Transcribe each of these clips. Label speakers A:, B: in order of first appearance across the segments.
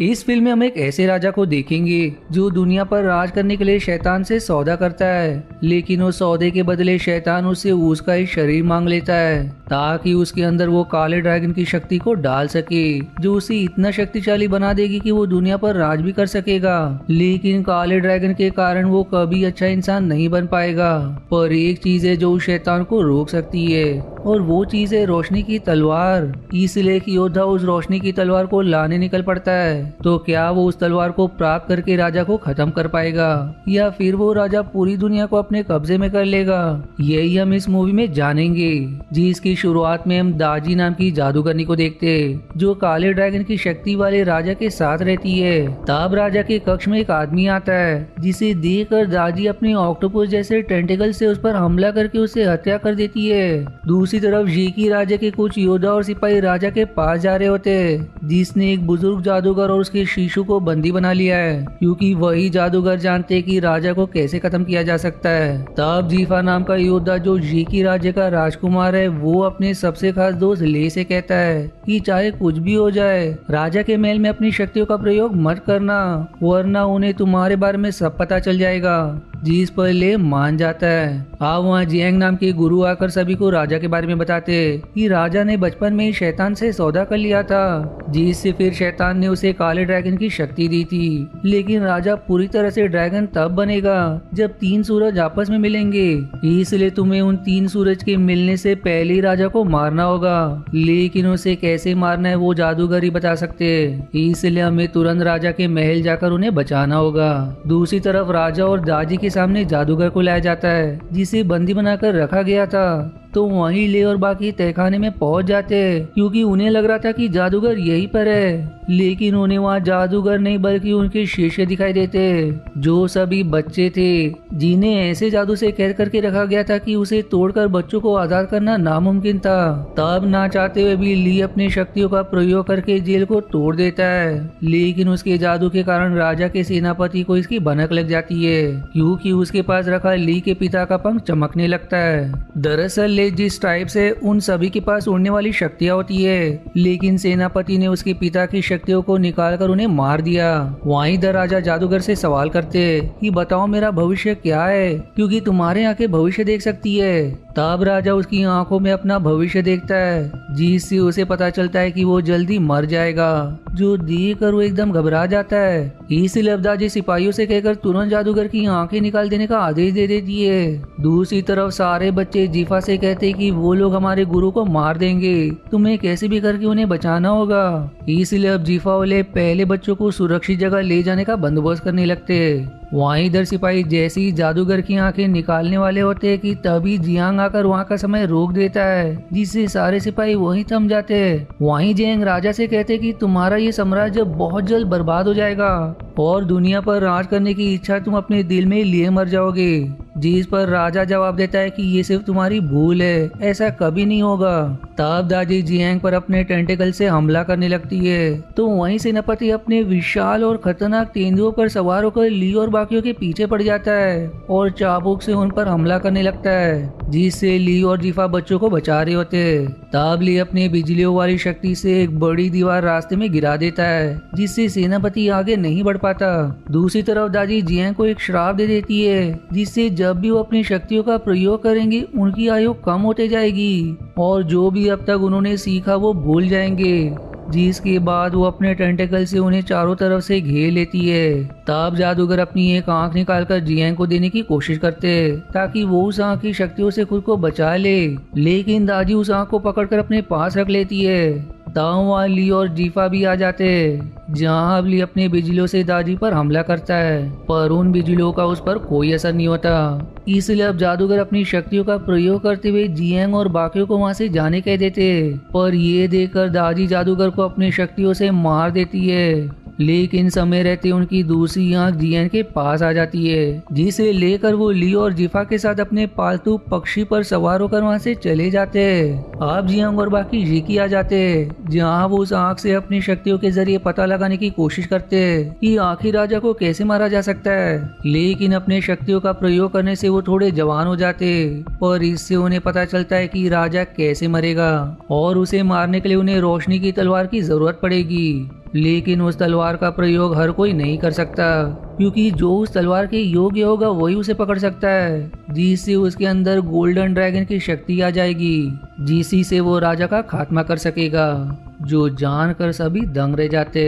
A: इस फिल्म में हम एक ऐसे राजा को देखेंगे जो दुनिया पर राज करने के लिए शैतान से सौदा करता है, लेकिन उस सौदे के बदले शैतान उससे उसका ही शरीर मांग लेता है ताकि उसके अंदर वो काले ड्रैगन की शक्ति को डाल सके, जो उसे इतना शक्तिशाली बना देगी कि वो दुनिया पर राज भी कर सकेगा। लेकिन काले ड्रैगन के कारण वो कभी अच्छा इंसान नहीं बन पाएगा। पर एक चीज है जो उस शैतान को रोक सकती है, और वो चीज है रोशनी की तलवार। इसलिए कि योद्धा उस रोशनी की तलवार को लाने निकल पड़ता है। तो क्या वो उस तलवार को प्राप्त करके राजा को खत्म कर पाएगा, या फिर वो राजा पूरी दुनिया को अपने कब्जे में कर लेगा? यही हम इस मूवी में जानेंगे, जिसकी शुरुआत में हम दाजी नाम की जादूगरनी को देखते हैं, जो काले ड्रैगन की शक्ति वाले राजा के साथ रहती है। तब राजा के कक्ष में एक आदमी आता है, जिसे देखकर दाजी अपने ऑक्टोपस जैसे टेंटिकल से उस पर हमला करके उसे हत्या कर देती है। दूसरी तरफ जीकी राजा के कुछ योद्धा और सिपाही राजा के पास जा रहे होते हैं, जिसने एक बुजुर्ग जादूगर और उसके शिशु को बंदी बना लिया है, क्योंकि वही जादूगर जानते हैं कि राजा को कैसे खत्म किया जा सकता है। तब जीफा नाम का योद्धा, जो जीकी राज्य का राजकुमार है, वो अपने सबसे खास दोस्त ले से कहता है कि चाहे कुछ भी हो जाए, राजा के महल में अपनी शक्तियों का प्रयोग मत करना, वरना उन्हें तुम्हारे बारे में सब पता चल जाएगा। जिस पर ले मान जाता है। अब वहाँ जियांग नाम के गुरु आकर सभी को राजा के बारे में बताते कि राजा ने बचपन में ही शैतान से सौदा कर लिया था, जिससे फिर शैतान ने उसे काले ड्रैगन की शक्ति दी थी। लेकिन राजा पूरी तरह से ड्रैगन तब बनेगा जब 3 सूरज आपस में मिलेंगे, इसलिए तुम्हें उन 3 सूरज के मिलने से पहले ही राजा को मारना होगा। लेकिन उसे कैसे मारना है वो जादूगर ही बता सकते, इसलिए हमें तुरंत राजा के महल जाकर उन्हें बचाना होगा। दूसरी तरफ राजा और दादी के सामने जादूगर को लाया जाता है, जिसे बंदी बनाकर रखा गया था। तो वहीं ले और बाकी तहखाने में पहुंच जाते, क्योंकि उन्हें लग रहा था कि जादूगर यहीं पर है। लेकिन उन्हें वहाँ जादूगर नहीं बल्कि उनके शिष्य दिखाई देते, जो सभी बच्चे थे, जिन्हें ऐसे जादू से कैद करके रखा गया था कि उसे तोड़कर बच्चों को आजाद करना नामुमकिन था। तब ना चाहते हुए भी ली अपनी शक्तियों का प्रयोग करके जेल को तोड़ देता है, लेकिन उसके जादू के कारण राजा के सेनापति को इसकी भनक लग जाती है, क्योंकि उसके पास रखा ली के पिता का पंख चमकने लगता है। दरअसल जिस टाइप से उन सभी के पास उड़ने वाली शक्तियां होती है, लेकिन सेनापति ने उसके पिता की शक्तियों को निकालकर उन्हें मार दिया। वहीं द राजा जादूगर से सवाल करते कि बताओ मेरा भविष्य क्या है, क्योंकि तुम्हारे आंखें भविष्य देख सकती है। तब राजा उसकी आंखों में अपना भविष्य देखता है, जिससे उसे पता चलता है कि वो जल्दी मर जाएगा, जो देखकर वो एकदम घबरा जाता है। इसलिए दादी सिपाहियों से कहकर तुरंत जादूगर की आंखें निकाल देने का आदेश दे देती है। दूसरी तरफ सारे बच्चे जीफा से कहते कि वो लोग हमारे गुरु को मार देंगे, तुम्हें कैसे भी करके उन्हें बचाना होगा। इसलिए अब जीफा वाले पहले बच्चों को सुरक्षित जगह ले जाने का बंदोबस्त करने लगते। वहीं इधर सिपाही जैसे ही जादूगर की आंखें निकालने वाले होते हैं कि तभी जियांग आकर वहाँ का समय रोक देता है, जिससे सारे सिपाही वहीं थम जाते हैं। वहीं जियांग राजा से कहते कि तुम्हारा ये साम्राज्य बहुत जल्द बर्बाद हो जाएगा और दुनिया पर राज करने की इच्छा तुम अपने दिल में लिए मर जाओगे। जिस पर राजा जवाब देता है कि ये सिर्फ तुम्हारी भूल है, ऐसा कभी नहीं होगा। तब दादी जियांग पर अपने टेंटिकल से हमला करने लगती है, तो वहीं सेनापति अपने विशाल और खतरनाक तेंदुओं पर सवार होकर ली और बाकियों के पीछे पड़ जाता है और चाबुक से उन पर हमला करने लगता है, जिससे ली और जीफा बच्चों को बचा रहे होते। तब ली अपने बिजलियों वाली शक्ति से एक बड़ी दीवार रास्ते में गिरा देता है, जिससे सेनापति आगे नहीं बढ़ पाता। दूसरी तरफ दादी जियांग को एक श्राप दे देती है, जिससे जब भी वो अपनी शक्तियों का प्रयोग करेंगे उनकी आयु कम होते जाएगी और जो भी अब तक उन्होंने सीखा वो भूल जाएंगे। जिसके बाद वो अपने टेंटिकल से उन्हें चारों तरफ से घेर लेती है। तब जादूगर अपनी एक आंख निकालकर जियांग को देने की कोशिश करते ताकि वो उस आंख की शक्तियों से खुद को बचा ले, लेकिन दादी उस आंख को पकड़कर अपने पास रख लेती है। तब वहाँ ली और जीफा भी आ जाते, जहाँ अब ली अपने बिजलियों से दादी पर हमला करता है, पर उन बिजलियों का उस पर कोई असर नहीं होता। इसलिए अब जादूगर अपनी शक्तियों का प्रयोग करते हुए जियांग और बाकियों को वहाँ से जाने कह देते, पर ये देखकर दादी जादूगर को अपनी शक्तियों से मार देती है। लेकिन समय रहते उनकी दूसरी आंख जियांग के पास आ जाती है, जिसे लेकर वो ली और जीफा के साथ अपने पालतू पक्षी पर सवार होकर वहाँ से चले जाते। अब जियांग और बाकी जीकी आ जाते, जहाँ वो उस आंख से अपनी शक्तियों के जरिए पता लगाने की कोशिश करते कि आखिर राजा को कैसे मारा जा सकता है। लेकिन अपने शक्तियों का प्रयोग करने से वो थोड़े जवान हो जाते, पर इससे उन्हें पता चलता है कि राजा कैसे मरेगा और उसे मारने के लिए उन्हें रोशनी की तलवार की जरूरत पड़ेगी। लेकिन उस तलवार का प्रयोग हर कोई नहीं कर सकता, क्योंकि जो उस तलवार के योग्य होगा वही उसे पकड़ सकता है, जिससे उसके अंदर गोल्डन ड्रैगन की शक्ति आ जाएगी, जिसी से वो राजा का खात्मा कर सकेगा। जो जानकर सभी दंग रह जाते।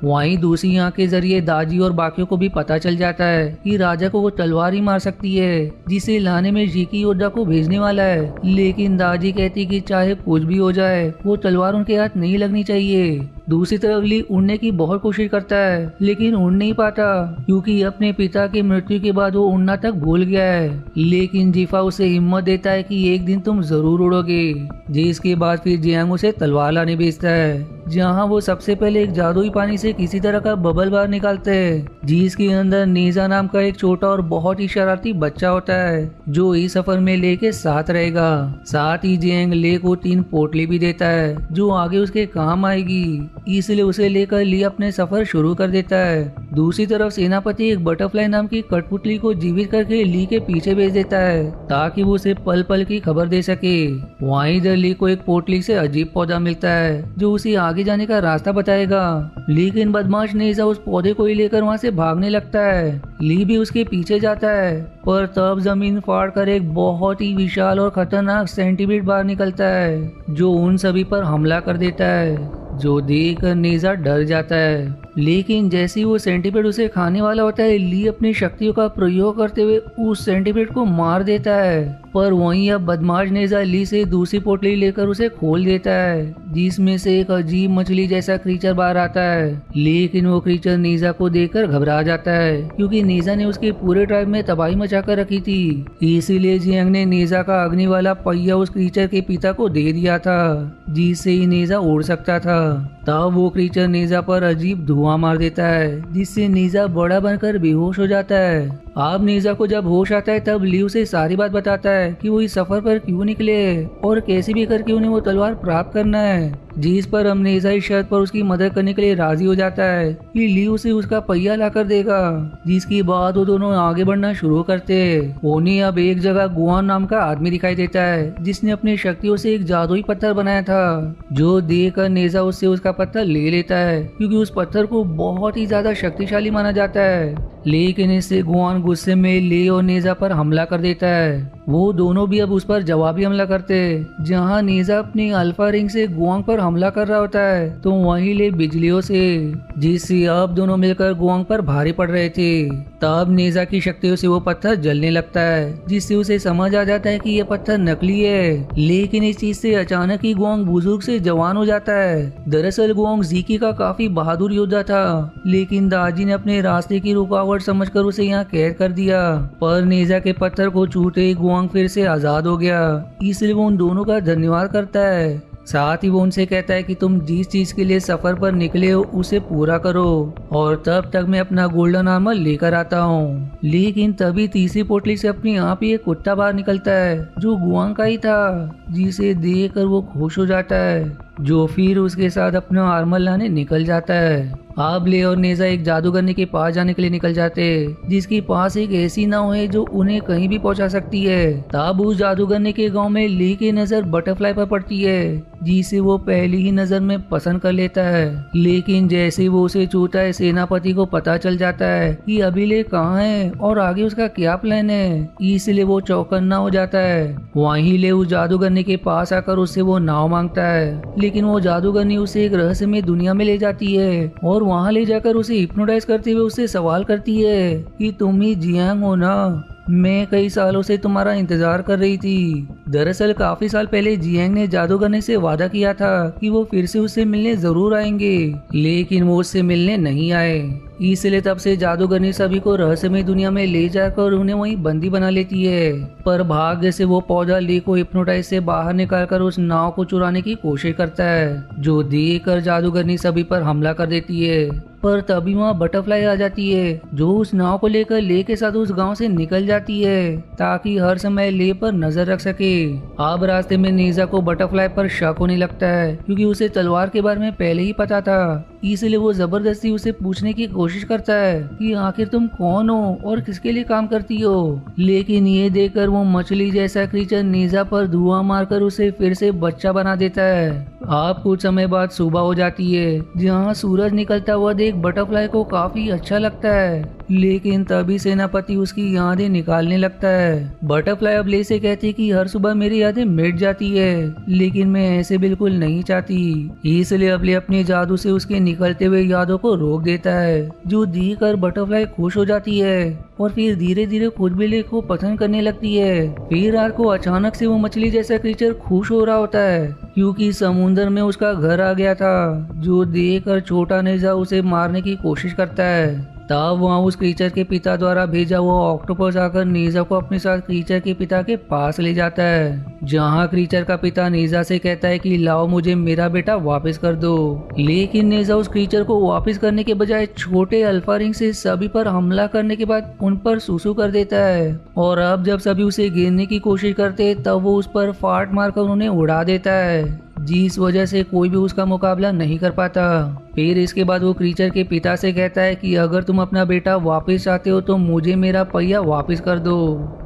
A: वहीं दूसरी आंख के जरिए दाजी और बाकियों को भी पता चल जाता है कि राजा को वो तलवार ही मार सकती है, जिसे लाने में जीकी योद्धा को भेजने वाला है। लेकिन दाजी कहती कि चाहे कुछ भी हो जाए वो तलवार उनके हाथ नहीं लगनी चाहिए। दूसरी तरफ ली उड़ने की बहुत कोशिश करता है, लेकिन उड़ नहीं पाता, क्योंकि अपने पिता की मृत्यु के बाद वो उड़ना तक भूल गया है। लेकिन जीफा उसे हिम्मत देता है कि एक दिन तुम जरूर उड़ोगे। जिसके बाद फिर जियांग उसे तलवार लाने भेजता है, जहाँ वो सबसे पहले एक जादुई पानी से किसी तरह का बबल बार निकालते हैं, जिसके अंदर नीजा नाम का एक छोटा और बहुत ही शरारती बच्चा होता है, जो इस सफर में ले के साथ रहेगा। साथ ही जियांग ले को 3 पोटली भी देता है, जो आगे उसके काम आएगी। इसलिए उसे लेकर ली अपने सफर शुरू कर देता है। दूसरी तरफ सेनापति एक बटरफ्लाई नाम की कठपुतली को जीवित करके ली के पीछे भेज देता है, ताकि वो उसे पल पल की खबर दे सके। वहीं इधर ली को एक पोटली से अजीब पौधा मिलता है, जो उसे आगे जाने का रास्ता बताएगा। लेकिन बदमाश नेजा उस पौधे को ही लेकर वहाँ से भागने लगता है। ली भी उसके पीछे जाता है, पर तब जमीन फाड़ कर एक बहुत ही विशाल और खतरनाक सेंटीपीड बाहर निकलता है, जो उन सभी पर हमला कर देता है, जो देखकर नेजा डर जाता है। लेकिन जैसे ही वो सेंटीपीड उसे खाने वाला होता है, ली अपनी शक्तियों का प्रयोग करते हुए उस सेंटीपीड को मार देता है। पर वहीं अब बदमाश नेजा ली से दूसरी पोटली लेकर उसे खोल देता है, जिसमें से एक अजीब मछली जैसा क्रीचर बाहर आता है। लेकिन वो क्रीचर नेजा को देखकर घबरा जाता है, क्योंकि नेजा ने उसके पूरे ट्राइब में तबाही मचा कर रखी थी। इसीलिए जियांग ने नेजा का अग्नि वाला पहिया उस क्रीचर के पिता को दे दिया था, जिससे ही नेजा उड़ सकता था। तब वो क्रीचर नेजा पर अजीब धुआं मार देता है, जिससे नेजा बड़ा बनकर बेहोश हो जाता है। अब नेजा को जब होश आता है, तब ली उसे सारी बात बताता है कि वो इस सफर पर क्यों निकले और कैसे भी करके उन्हें वो तलवार प्राप्त करना है। जिस पर हम नेजा इस शर्त पर उसकी मदद करने के लिए राजी हो जाता है कि ली उसे उसका पहिया ला कर देगा। जिसके बाद वो दोनों आगे बढ़ना शुरू करते हैं। उन्हें अब एक जगह गुआन नाम का आदमी दिखाई देता है, जिसने अपनी शक्तियों से एक जादुई पत्थर बनाया था, जो देखकर नेजा उससे उसका पत्थर ले लेता है, क्योंकि उस पत्थर को बहुत ही ज्यादा शक्तिशाली माना जाता है। लेकिन इससे गुआन गुस्से में ले और नेजा पर हमला कर देता है। वो दोनों भी अब उस पर जवाबी हमला करते हैं। जहां नेजा अपनी अल्फा रिंग से गुआंग पर हमला कर रहा होता है, तो वहीं ले बिजलियों से, जिससे अब दोनों मिलकर गुआंग पर भारी पड़ रहे थे। तब नेजा की शक्तियों से वो पत्थर जलने लगता है, जिससे उसे समझ आ जाता है कि ये पत्थर नकली है। लेकिन इस चीज से अचानक ही गुआंग बुजुर्ग से जवान हो जाता है। दरअसल गुआंग जीकी का काफी बहादुर योद्धा था, लेकिन दाजी ने अपने रास्ते की रुकावट समझकर उसे यहाँ कैद कर दिया। पर नेजा के पत्थर को छूते ही गुआंग फिर से आजाद हो गया। इसलिए वो उन दोनों का धन्यवाद करता है। साथ ही वो उनसे कहता है कि तुम जिस चीज के लिए सफर पर निकले हो उसे पूरा करो, और तब तक मैं अपना गोल्डन आर्मर लेकर आता हूँ। लेकिन तभी तीसरी पोटली से अपने आप ही एक कुत्ता बाहर निकलता है, जो गुआंग का ही था, जिसे देखकर वो खुश हो जाता है, जो फिर उसके साथ अपना आर्मर लाने निकल जाता है। अब ले और नेजा एक जादूगरनी के पास जाने के लिए निकल जाते, जिसके पास एक ऐसी नाव है जो उन्हें कहीं भी पहुंचा सकती है। तब उस जादूगरनी के गांव में ली की नजर बटरफ्लाई पर पड़ती है, जिसे वो पहली ही नजर में पसंद कर लेता है। लेकिन जैसे वो उसे छूता है, सेनापति को पता चल जाता है कि अभी ले कहाँ है और आगे उसका क्या प्लान है। इसलिए वो चौकन्ना हो जाता है। वहीं ले उस जादूगरनी के पास आकर उससे वो नाव मांगता है, लेकिन वो जादूगरनी उसे एक रहस्यमय दुनिया में ले जाती है और वहां ले जाकर उसे हिप्नोटाइज करते हुए उससे सवाल करती है कि तुम ही जियांग हो ना, मैं कई सालों से तुम्हारा इंतजार कर रही थी। दरअसल काफी साल पहले जियांग ने जादूगरनी से वादा किया था कि वो फिर से उससे मिलने जरूर आएंगे, लेकिन वो उससे मिलने नहीं आए। इसलिए तब से जादूगरनी सभी को रहस्यमय दुनिया में ले जाकर उन्हें वहीं बंदी बना लेती है। पर भाग्य से वो पौधा ली को हिप्नोटाइज से बाहर निकालकर उस नाव को चुराने की कोशिश करता है, जो देखकर जादूगरनी सभी पर हमला कर देती है। पर तभी वहाँ बटरफ्लाई आ जाती है, जो उस नाव को लेकर ले के साथ उस गांव से निकल जाती है, ताकि हर समय ले पर नजर रख सके। अब रास्ते में नेजा को बटरफ्लाई पर शक होने लगता है, क्योंकि उसे तलवार के बारे में पहले ही पता था। इसलिए वो जबरदस्ती उसे पूछने की कोशिश करता है कि आखिर तुम कौन हो और किसके लिए काम करती हो। लेकिन ये देखकर वो मछली जैसा क्रीचर नेजा पर धुआं मारकर उसे फिर से बच्चा बना देता है। आप कुछ समय बाद सुबह हो जाती है, जहाँ सूरज निकलता हुआ देख बटरफ्लाई को काफी अच्छा लगता है। लेकिन तभी सेनापति उसकी यादें निकालने लगता है। बटरफ्लाई अब ले से कहती कि हर सुबह मेरी यादें मिट जाती है, लेकिन मैं ऐसे बिल्कुल नहीं चाहती। इसलिए अबले अपने जादू से उसके निकलते हुए यादों को रोक देता है, जो देखकर बटरफ्लाई खुश हो जाती है और फिर धीरे धीरे खुद भी ले को पसंद करने लगती है। फिर रात को अचानक से वो मछली जैसा क्रीचर खुश हो रहा होता है, क्योंकि समुंदर में उसका घर आ गया था, जो देखकर छोटा नेजा उसे मारने की कोशिश करता है। तब वहाँ उस क्रीचर के पिता द्वारा भेजा हुआ ऑक्टोपस आकर नेजा को अपने साथ क्रीचर के पिता के पास ले जाता है, जहाँ क्रीचर का पिता नेजा से कहता है कि लाओ मुझे मेरा बेटा वापस कर दो। लेकिन नेजा उस क्रीचर को वापस करने के बजाय छोटे अल्फा रिंग से सभी पर हमला करने के बाद उन पर सुसु कर देता है, और अब जब सभी उसे गिरने की कोशिश करते तब वो उस पर फाट मारकर उन्हें उड़ा देता है, जिस वजह से कोई भी उसका मुकाबला नहीं कर पाता। फिर इसके बाद वो क्रीचर के पिता से कहता है कि अगर तुम अपना बेटा वापस चाहते हो तो मुझे मेरा पहिया वापस कर दो,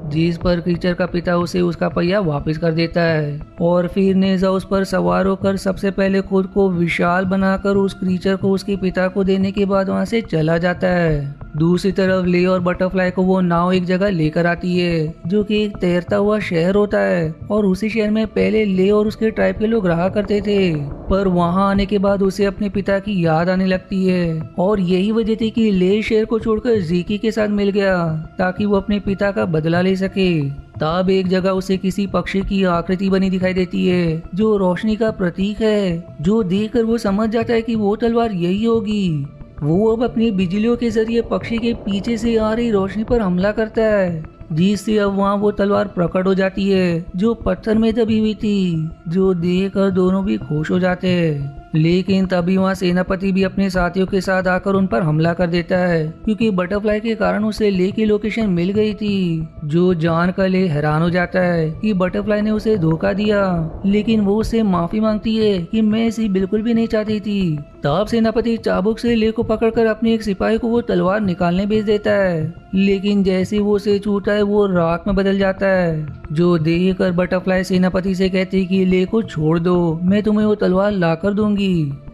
A: जिस पर क्रीचर का पिता उसे उसका पहिया वापस कर देता है। और फिर नेजा उस पर सवार होकर सबसे पहले खुद को विशाल बनाकर उस क्रीचर को उसके पिता को देने के बाद वहां से चला जाता है। दूसरी तरफ ले और बटरफ्लाई को वो नाव एक जगह लेकर आती है, जो कि एक तैरता हुआ शहर होता है, और उसी शहर में पहले ले और उसके ट्राइब के लोग रहा करते थे। पर वहां आने के बाद उसे अपने पिता की याद आने लगती है, और यही वजह थी कि ले शहर को छोड़कर जीकी के साथ मिल गया ताकि वो अपने पिता का बदला ले सके। तब एक जगह उसे किसी पक्षी की आकृति बनी दिखाई देती है, जो रोशनी का प्रतीक है, जो देखकर वो समझ जाता है कि वो तलवार यही होगी। वो अब अपनी बिजलियों के जरिए पक्षी के पीछे से आ रही रोशनी पर हमला करता है, जिससे अब वहाँ वो तलवार प्रकट हो जाती है, जो पत्थर में दबी हुई थी, जो देखकर दोनों भी खुश हो जाते हैं। लेकिन तभी वहाँ सेनापति भी अपने साथियों के साथ आकर उन पर हमला कर देता है, क्योंकि बटरफ्लाई के कारण उसे ले की लोकेशन मिल गई थी, जो जानकर ले हैरान हो जाता है कि बटरफ्लाई ने उसे धोखा दिया। लेकिन वो उससे माफी मांगती है कि मैं इसे बिल्कुल भी नहीं चाहती थी। तब सेनापति चाबुक से ले को पकड़कर अपने एक सिपाही को वो तलवार निकालने भेज देता है, लेकिन जैसे वो उसे छूता है वो राख में बदल जाता है, जो देखकर बटरफ्लाई सेनापति से कहती कि ले को छोड़ दो, मैं तुम्हें वो तलवार लाकर दूंगी।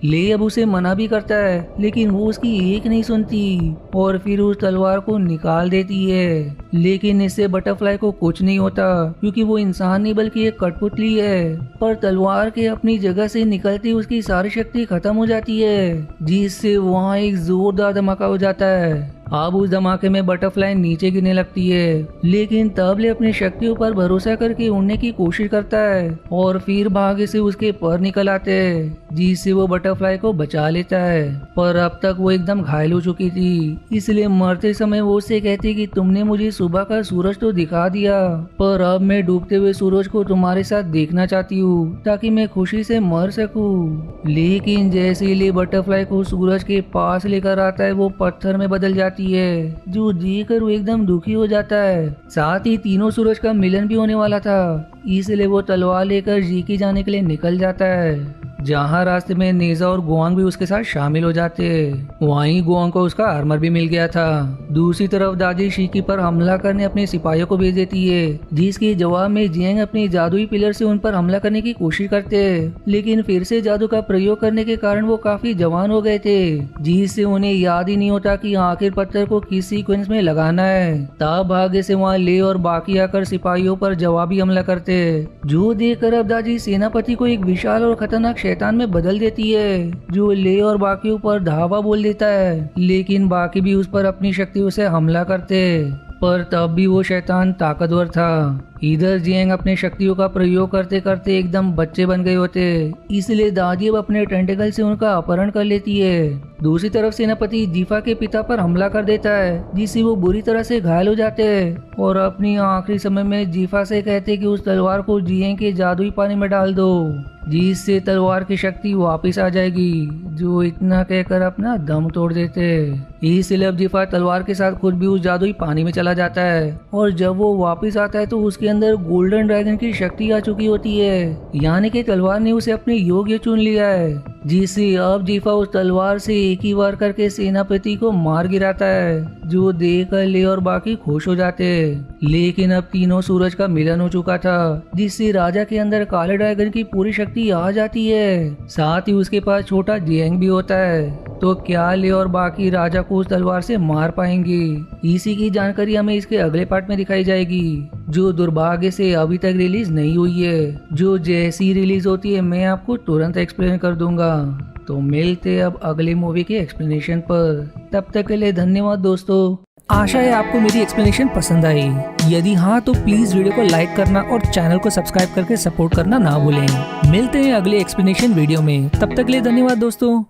A: ले अब उसे मना भी करता है, लेकिन वो उसकी एक नहीं सुनती और फिर उस तलवार को निकाल देती है। लेकिन इससे बटरफ्लाई को कुछ नहीं होता, क्योंकि वो इंसान नहीं बल्कि एक कठपुतली है। पर तलवार के अपनी जगह से निकलती उसकी सारी शक्ति खत्म हो जाती है, जिससे वहाँ एक जोरदार धमाका हो जाता है। अब उस धमाके में बटरफ्लाई नीचे गिरने लगती है, लेकिन तब ले अपनी शक्तियों पर भरोसा करके उड़ने की कोशिश करता है, और फिर भाग्य से उसके पर निकल आते हैं, जिससे वो बटरफ्लाई को बचा लेता है। पर अब तक वो एकदम घायल हो चुकी थी, इसलिए मरते समय वो उससे कहती कि तुमने मुझे सुबह का सूरज तो दिखा दिया, पर अब मैं डूबते हुए सूरज को तुम्हारे साथ देखना चाहती हूँ, ताकि मैं खुशी से मर सकूं। लेकिन जैसे ही बटरफ्लाई को सूरज के पास लेकर आता है, वो पत्थर में बदल जाती है, जो देखकर वो एकदम दुखी हो जाता है। साथ ही तीनों सूरज का मिलन भी होने वाला था, इसलिए वो तलवार लेकर जीकी जाने के लिए निकल जाता है, जहाँ रास्ते में नेजा और गुआंग भी उसके साथ शामिल हो जाते हैं। वहीं गुआंग को उसका आर्मर भी मिल गया था। दूसरी तरफ दादी शीकी पर हमला करने अपने सिपाहियों को भेज देती है, जिसके जवाब में जियांग अपने जादुई पिलर से उन पर हमला करने की कोशिश करते हैं, लेकिन फिर से जादू का प्रयोग करने के कारण वो काफी जवान हो गए थे, जिससे उन्हें याद ही नहीं होता कि आखिर पत्थर को किस सीक्वेंस में लगाना है। तब भाग्य से वहाँ ले और बाकी आकर सिपाहियों पर जवाबी हमला करते, जो देखकर अब दादी सेनापति को एक विशाल और खतरनाक शैतान में बदल देती है, जो ले और बाकियों पर धावा बोल देता है। लेकिन बाकी भी उस पर अपनी शक्तियों से हमला करते, पर तब भी वो शैतान ताकतवर था। इधर जियांग अपने शक्तियों का प्रयोग करते करते एकदम बच्चे बन गए होते, इसलिए दादी अब अपने टेंटिकल से उनका अपहरण कर लेती है। दूसरी तरफ सेनापति जीफा के पिता पर हमला कर देता है, जिससे वो बुरी तरह से घायल हो जाते हैं, और अपनी आखिरी समय में जीफा से कहते कि उस तलवार को जियांग के जादुई पानी में डाल दो, जिससे तलवार की शक्ति वापस आ जाएगी, जो इतना कहकर अपना दम तोड़ देते। इसलिए अब जीफा तलवार के साथ खुद भी उस जादुई पानी में चला जाता है, और जब वो वापस आता है तो उसके अंदर गोल्डन ड्रैगन की शक्ति आ चुकी होती है, यानी कि तलवार ने उसे अपने योग्य चुन लिया है, जिससे अब जीफा उस तलवार से एक ही वार करके सेनापति को मार गिराता है, जो देखकर ले और बाकी खुश हो जाते हैं। लेकिन अब तीनों सूरज का मिलन हो चुका था, जिससे राजा के अंदर काले ड्रैगन की पूरी शक्ति आ जाती है। साथ ही उसके पास छोटा जियांग भी होता है। तो क्या ले और बाकी राजा को उस तलवार से मार पाएंगे? इसी की जानकारी हमें इसके अगले पार्ट में दिखाई जाएगी, जो दुर्भाग्य से अभी तक रिलीज नहीं हुई है। जो जैसी रिलीज होती है मैं आपको तुरंत एक्सप्लेन कर दूंगा। तो मिलते अब अगले मूवी के एक्सप्लेनेशन पर। तब तक के लिए धन्यवाद दोस्तों। आशा है आपको मेरी एक्सप्लेनेशन पसंद आई। यदि हाँ तो प्लीज वीडियो को लाइक करना और चैनल को सब्सक्राइब करके सपोर्ट करना ना भूलें। मिलते हैं अगले एक्सप्लेनेशन वीडियो में। तब तक के लिए धन्यवाद दोस्तों।